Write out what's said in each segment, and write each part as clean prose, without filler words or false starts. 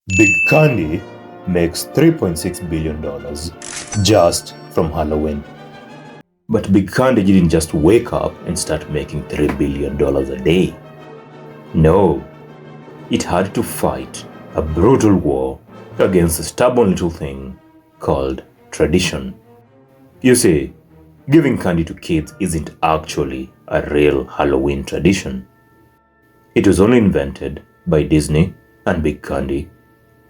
Big Candy makes $3.6 billion just from Halloween. But Big Candy didn't just wake up and start making $3 billion a day. No, it had to fight a brutal war against a stubborn little thing called tradition. You see, giving candy to kids isn't actually a real Halloween tradition. It was only invented by Disney and Big Candy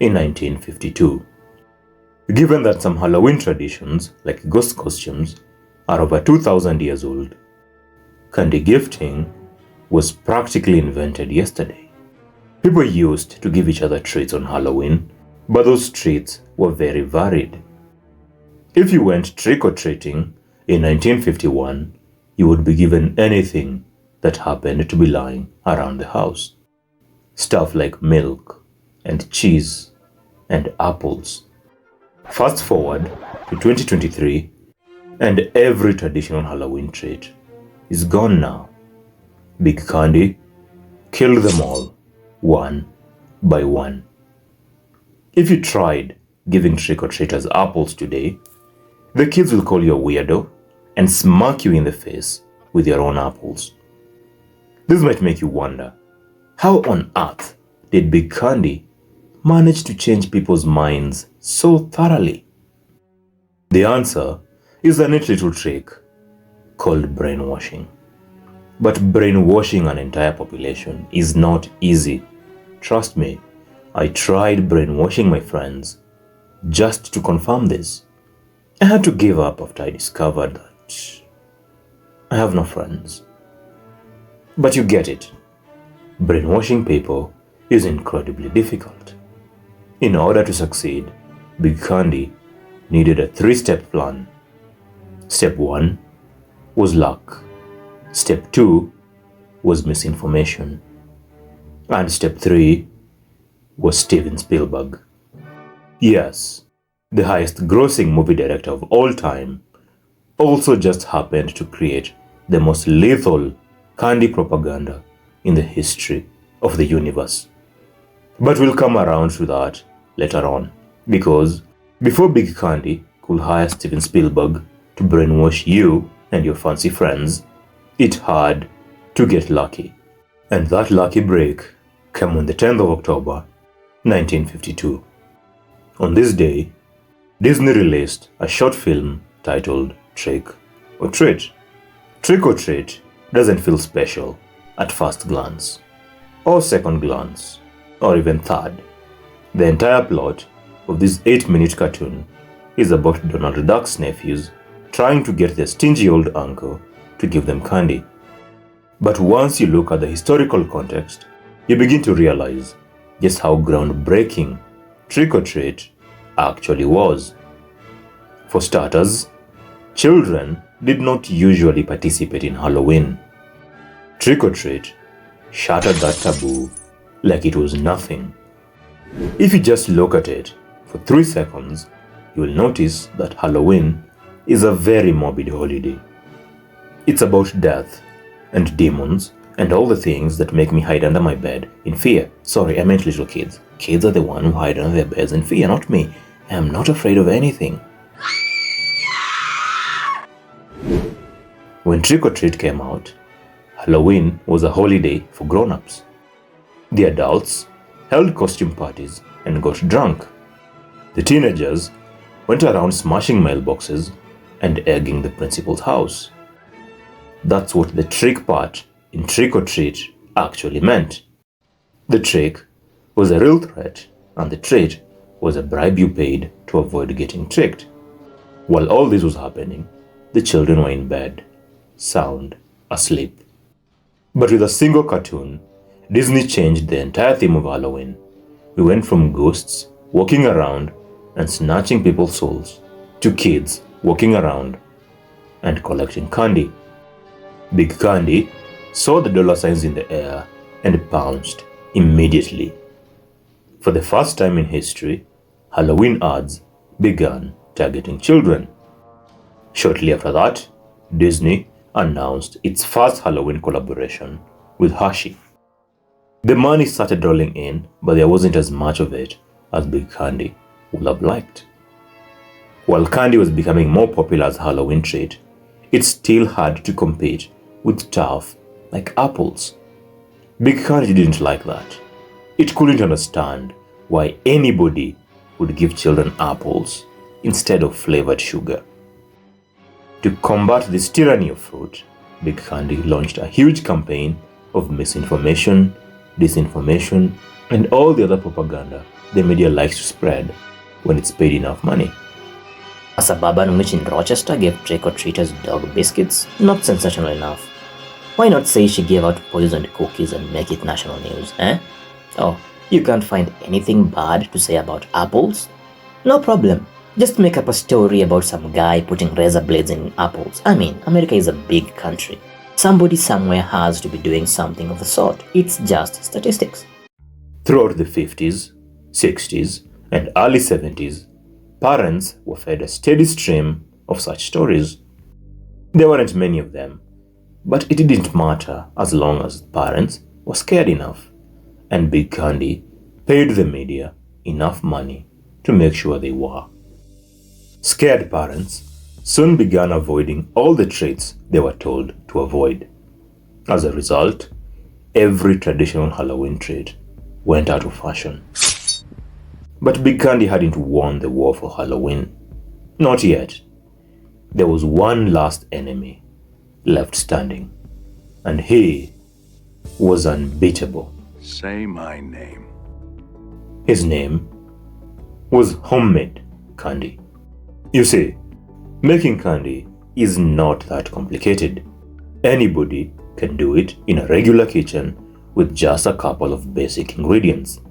in 1952. Given that some Halloween traditions, like ghost costumes, are over 2,000 years old, candy gifting was practically invented yesterday. People used to give each other treats on Halloween, but those treats were very varied. If you went trick-or-treating in 1951, you would be given anything that happened to be lying around the house. Stuff like milk and cheese and apples. Fast forward to 2023, and every traditional Halloween treat is gone now. Big Candy killed them all, one by one. If you tried giving trick-or-treaters apples today, the kids will call you a weirdo and smack you in the face with your own apples. This might make you wonder, how on earth did Big Candy manage to change people's minds so thoroughly? The answer is a neat little trick called brainwashing. But brainwashing an entire population is not easy. Trust me, I tried brainwashing my friends just to confirm this. I had to give up after I discovered that I have no friends. But you get it. Brainwashing people is incredibly difficult. In order to succeed, Big Candy needed a 3-step plan. Step 1 was luck. Step 2 was misinformation. And step 3 was Steven Spielberg. Yes, the highest grossing movie director of all time also just happened to create the most lethal candy propaganda in the history of the universe. But we'll come around to that later on, because before Big Candy could hire Steven Spielberg to brainwash you and your fancy friends, it had to get lucky. And that lucky break came on the 10th of October, 1952. On this day, Disney released a short film titled Trick or Treat. Trick or Treat doesn't feel special at first glance, or second glance, or even third. The entire plot of this 8-minute cartoon is about Donald Duck's nephews trying to get their stingy old uncle to give them candy. But once you look at the historical context, you begin to realize just how groundbreaking Trick or Treat actually was. For starters, children did not usually participate in Halloween. Trick or Treat shattered that taboo like it was nothing. If you just look at it for 3 seconds, you will notice that Halloween is a very morbid holiday. It's about death and demons and all the things that make me hide under my bed in fear. Sorry, I meant little kids. Kids are the ones who hide under their beds in fear, not me. I am not afraid of anything. When Trick or Treat came out, Halloween was a holiday for grown-ups. The adults held costume parties and got drunk. The teenagers went around smashing mailboxes and egging the principal's house. That's what the trick part in Trick or Treat actually meant. The trick was a real threat, and the treat was a bribe you paid to avoid getting tricked. While all this was happening, the children were in bed, sound asleep. But with a single cartoon, Disney changed the entire theme of Halloween. We went from ghosts walking around and snatching people's souls to kids walking around and collecting candy. Big Candy saw the dollar signs in the air and pounced immediately. For the first time in history, Halloween ads began targeting children. Shortly after that, Disney announced its first Halloween collaboration with Hershey. The money started rolling in, but there wasn't as much of it as Big Candy would have liked. While candy was becoming more popular as a Halloween treat, it still had to compete with stuff like apples. Big Candy didn't like that. It couldn't understand why anybody would give children apples instead of flavored sugar. To combat this tyranny of fruit, Big Candy launched a huge campaign of misinformation, disinformation, and all the other propaganda the media likes to spread when it's paid enough money. A suburban witch in Rochester gave trick-or-treaters dog biscuits? Not sensational enough. Why not say she gave out poisoned cookies and make it national news, eh? Oh, you can't find anything bad to say about apples? No problem. Just make up a story about some guy putting razor blades in apples. I mean, America is a big country. Somebody somewhere has to be doing something of the sort. It's just statistics. Throughout the 50s, 60s, and early 70s, parents were fed a steady stream of such stories. There weren't many of them, but it didn't matter as long as parents were scared enough, and Big Candy paid the media enough money to make sure they were. Scared parents soon began avoiding all the treats they were told to avoid. As a result, every traditional Halloween treat went out of fashion. But Big Candy hadn't won the war for Halloween. Not yet. There was one last enemy left standing, and he was unbeatable. Say my name. His name was homemade candy. You see, making candy is not that complicated. Anybody can do it in a regular kitchen with just a couple of basic ingredients.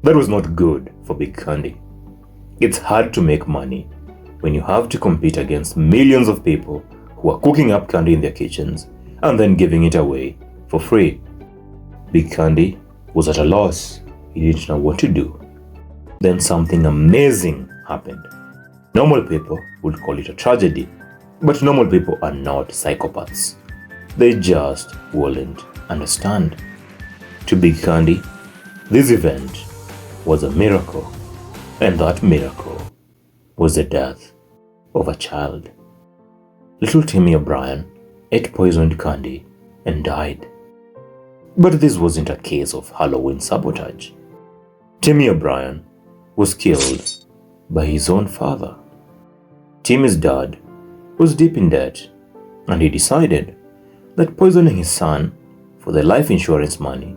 That was not good for Big Candy. It's hard to make money when you have to compete against millions of people who are cooking up candy in their kitchens and then giving it away for free. Big Candy was at a loss. He didn't know what to do. Then something amazing happened. Normal people would call it a tragedy, but normal people are not psychopaths. They just wouldn't understand. To Big Candy, this event was a miracle, and that miracle was the death of a child. Little Timmy O'Brien ate poisoned candy and died. But this wasn't a case of Halloween sabotage. Timmy O'Brien was killed by his own father. Timmy's dad was deep in debt, and he decided that poisoning his son for the life insurance money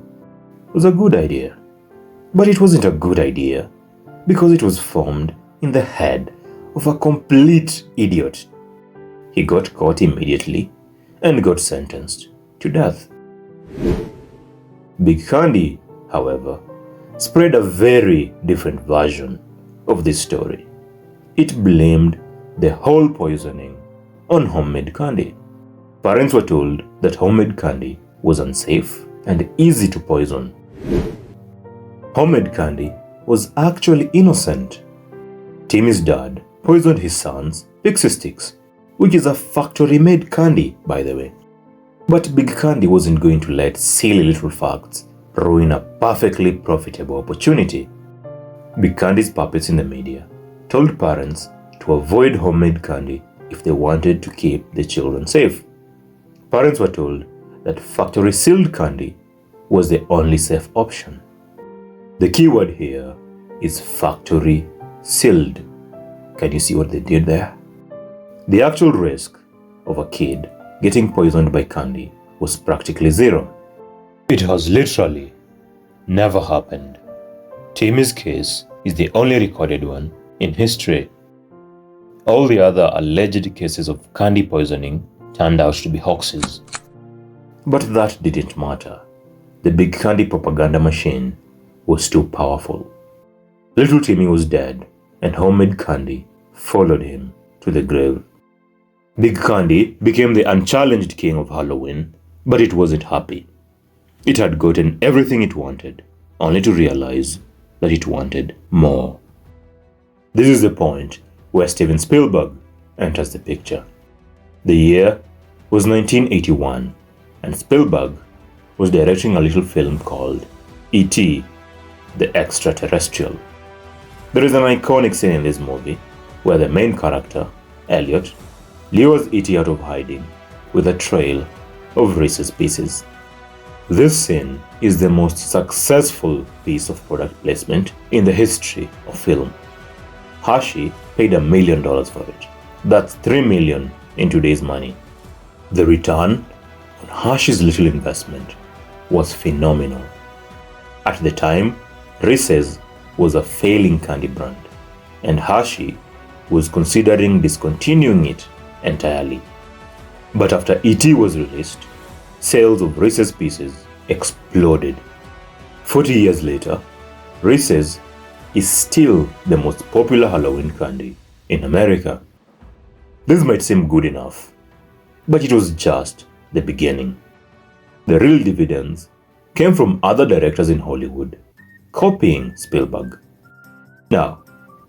was a good idea. But it wasn't a good idea because it was formed in the head of a complete idiot. He got caught immediately and got sentenced to death. Big Candy, however, spread a very different version of this story. It blamed the whole poisoning on homemade candy. Parents were told that homemade candy was unsafe and easy to poison. Homemade candy was actually innocent. Timmy's dad poisoned his son's pixie sticks, which is a factory-made candy, by the way. But Big Candy wasn't going to let silly little facts ruin a perfectly profitable opportunity. Big Candy's puppets in the media told parents to avoid homemade candy if they wanted to keep the children safe. Parents were told that factory-sealed candy was the only safe option. The key word here is factory-sealed. Can you see what they did there? The actual risk of a kid getting poisoned by candy was practically zero. It has literally never happened. Timmy's case is the only recorded one in history. All the other alleged cases of candy poisoning turned out to be hoaxes. But that didn't matter. The Big Candy propaganda machine was too powerful. Little Timmy was dead, and homemade candy followed him to the grave. Big Candy became the unchallenged king of Halloween, but it wasn't happy. It had gotten everything it wanted, only to realize that it wanted more. This is the point where Steven Spielberg enters the picture. The year was 1981, and Spielberg was directing a little film called E.T. the Extraterrestrial. There is an iconic scene in this movie where the main character, Elliot, lures E.T. out of hiding with a trail of Reese's Pieces. This scene is the most successful piece of product placement in the history of film. Hershey paid $1 million for it. That's $3 million in today's money. The return on Hershey's little investment was phenomenal. At the time, Reese's was a failing candy brand, and Hershey was considering discontinuing it entirely. But after E.T. was released, sales of Reese's Pieces exploded. 40 years later, Reese's is still the most popular Halloween candy in America. This might seem good enough, but it was just the beginning. The real dividends came from other directors in Hollywood copying Spielberg. Now,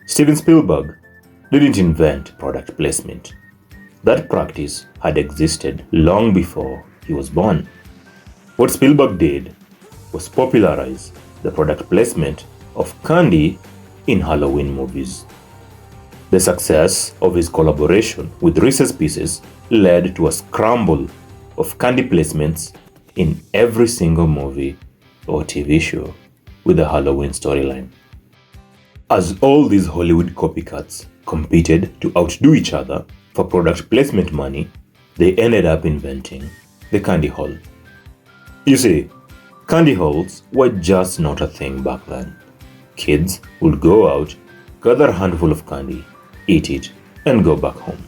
Steven Spielberg didn't invent product placement. That practice had existed long before he was born. What Spielberg did was popularize the product placement of candy in Halloween movies. The success of his collaboration with Reese's Pieces led to a scramble of candy placements in every single movie or TV show with a Halloween storyline. As all these Hollywood copycats competed to outdo each other for product placement money, they ended up inventing the candy hall. You see, candy halls were just not a thing back then. Kids would go out, gather a handful of candy, eat it, and go back home.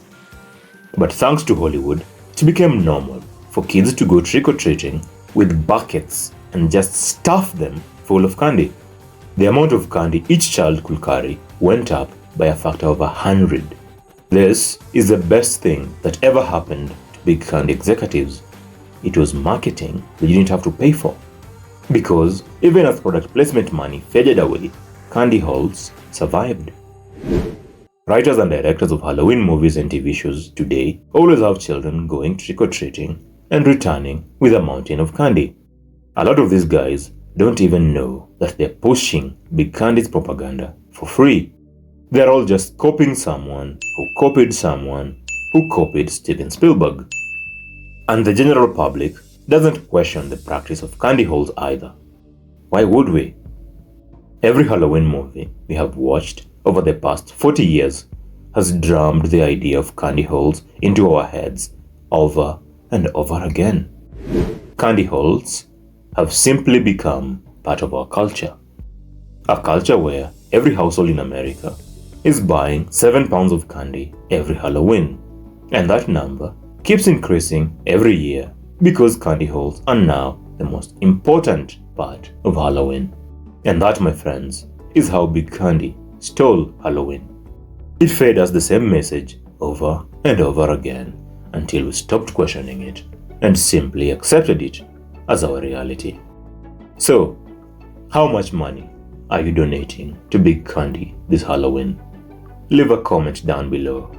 But thanks to Hollywood, it became normal for kids to go trick-or-treating with buckets and just stuff them full of candy. The amount of candy each child could carry went up by a factor of 100. This is the best thing that ever happened to big candy executives. It was marketing they didn't have to pay for. Because even as product placement money faded away, candy halls survived. Writers and directors of Halloween movies and TV shows today always have children going trick-or-treating and returning with a mountain of candy. A lot of these guys don't even know that they're pushing Big Candy's propaganda for free. They're all just copying someone who copied someone who copied Steven Spielberg. And the general public doesn't question the practice of candy halls either. Why would we? Every Halloween movie we have watched over the past 40 years has drummed the idea of candy halls into our heads over and over again. Candy halls have simply become part of our culture. A culture where every household in America is buying 7 pounds of candy every Halloween. And that number keeps increasing every year because candy halls are now the most important part of Halloween. And that, my friends, is how Big Candy stole Halloween. It fed us the same message over and over again until we stopped questioning it and simply accepted it as our reality. So, how much money are you donating to Big Candy this Halloween? Leave a comment down below.